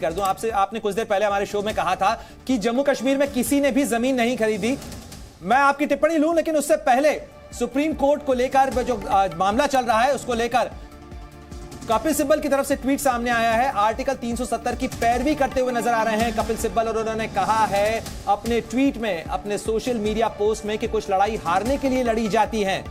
कर दूं आपसे। आपने कुछ देर पहले हमारे शो में कहा था कि जम्मू कश्मीर में किसी ने भी जमीन नहीं खरीदी। मैं आपकी टिप्पणी लूं, लेकिन उससे पहले सुप्रीम कोर्ट को लेकर जो मामला चल रहा है उसको लेकर कपिल सिब्बल की तरफ से ट्वीट सामने आया है। आर्टिकल 370 की पैरवी करते हुए नजर आ रहे हैं कपिल सिब्बल, और उन्होंने कहा है अपने ट्वीट में, अपने सोशल मीडिया पोस्ट में कि कुछ लड़ाई हारने के लिए लड़ी जाती है,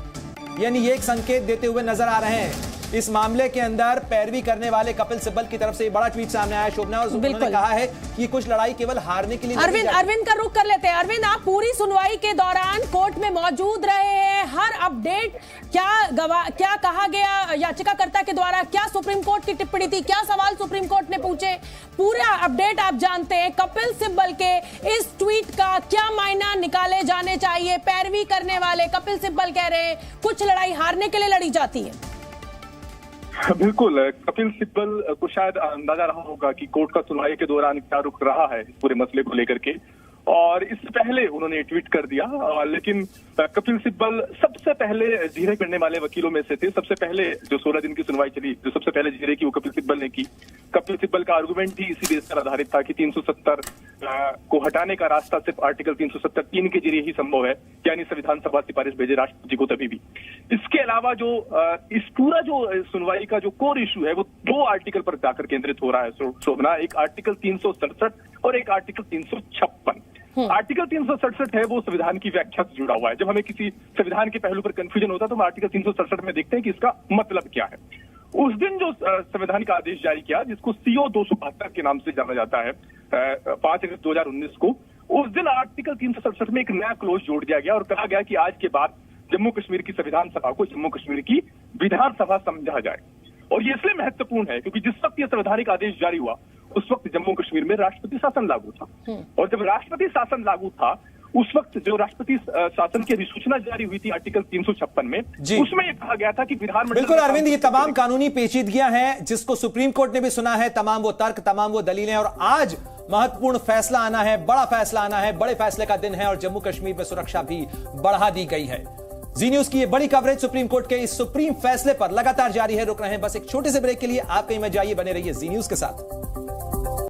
यानी ये एक संकेत देते हुए नजर आ रहे हैं। इस मामले के अंदर पैरवी करने वाले कपिल सिब्बल की तरफ से एक बड़ा ट्वीट सामने आया शोभना, और उन्होंने कहा है कि कुछ लड़ाई केवल हारने के लिए। अरविंद का रुख कर लेते हैं। अरविंद, आप पूरी सुनवाई के दौरान कोर्ट में मौजूद रहे हैं, हर अपडेट क्या कहा गया याचिकाकर्ता के द्वारा, क्या सुप्रीम कोर्ट की टिप्पणी थी, क्या सवाल सुप्रीम कोर्ट ने पूछे, पूरा अपडेट आप जानते हैं। कपिल सिब्बल के इस ट्वीट का क्या मायना निकाले जाने चाहिए? पैरवी करने वाले कपिल सिब्बल कह रहे हैं कुछ लड़ाई हारने के लिए लड़ी जाती है। बिल्कुल, कपिल सिब्बल को शायद अंदाजा रहा होगा कि कोर्ट का सुनवाई के दौरान क्या रुख रहा है इस पूरे मसले को लेकर के, और इससे पहले उन्होंने ट्वीट कर दिया। लेकिन कपिल सिब्बल सबसे पहले जीरे करने वाले वकीलों में से थे। सबसे पहले जो 16 दिन की सुनवाई चली, जो सबसे पहले जीरे की वो कपिल सिब्बल ने की। कपिल सिब्बल का आर्गुमेंट ही इसी बेस पर आधारित था कि 370 को हटाने का रास्ता सिर्फ आर्टिकल 370(3) के जरिए ही संभव है, यानी संविधान सभा सिफारिश भेजे राष्ट्रपति को तभी भी। इसके अलावा जो इस पूरा जो सुनवाई का जो कोर इशू है वो 2 आर्टिकल पर जाकर केंद्रित हो रहा है शोभना, एक आर्टिकल 367 और एक आर्टिकल 356। आर्टिकल 367 है वो संविधान की व्याख्या से जुड़ा हुआ है। जब हमें किसी संविधान के पहलू पर कंफ्यूजन होता है तो हम आर्टिकल 367 में देखते हैं कि इसका मतलब क्या है। उस दिन जो संविधान का आदेश जारी किया, जिसको CO 272 के नाम से जाना जाता है, 5 अगस्त 2019 को, उस दिन आर्टिकल 367 में एक नया क्लोज जोड़ दिया गया और कहा गया कि आज के बाद जम्मू कश्मीर की संविधान सभा को जम्मू कश्मीर की विधानसभा समझा जाए। और ये इसलिए महत्वपूर्ण है क्योंकि जिस वक्त ये संवैधानिक आदेश जारी हुआ उस वक्त जम्मू कश्मीर में राष्ट्रपति शासन लागू था, और जब राष्ट्रपति शासन लागू था उस वक्त जो राष्ट्रपति शासन की अधिसूचना जारी हुई थी आर्टिकल 356 में, उसमें यह कहा गया था कि विधानमंडल। बिल्कुल अरविंद, ये तमाम कानूनी पेचीदगियां हैं जिसको सुप्रीम कोर्ट ने भी सुना है, तमाम वो तर्क, तमाम वो दलीलें, और आज महत्वपूर्ण फैसला आना है, बड़ा फैसला आना है, बड़े फैसले का दिन है, और जम्मू कश्मीर में सुरक्षा भी बढ़ा दी गई है। जी न्यूज की ये बड़ी कवरेज सुप्रीम कोर्ट के इस सुप्रीम फैसले पर लगातार जारी है। रुक रहे हैं बस एक छोटे से ब्रेक के लिए। आप कहीं मत जाइए, बने रहिए जी न्यूज के साथ।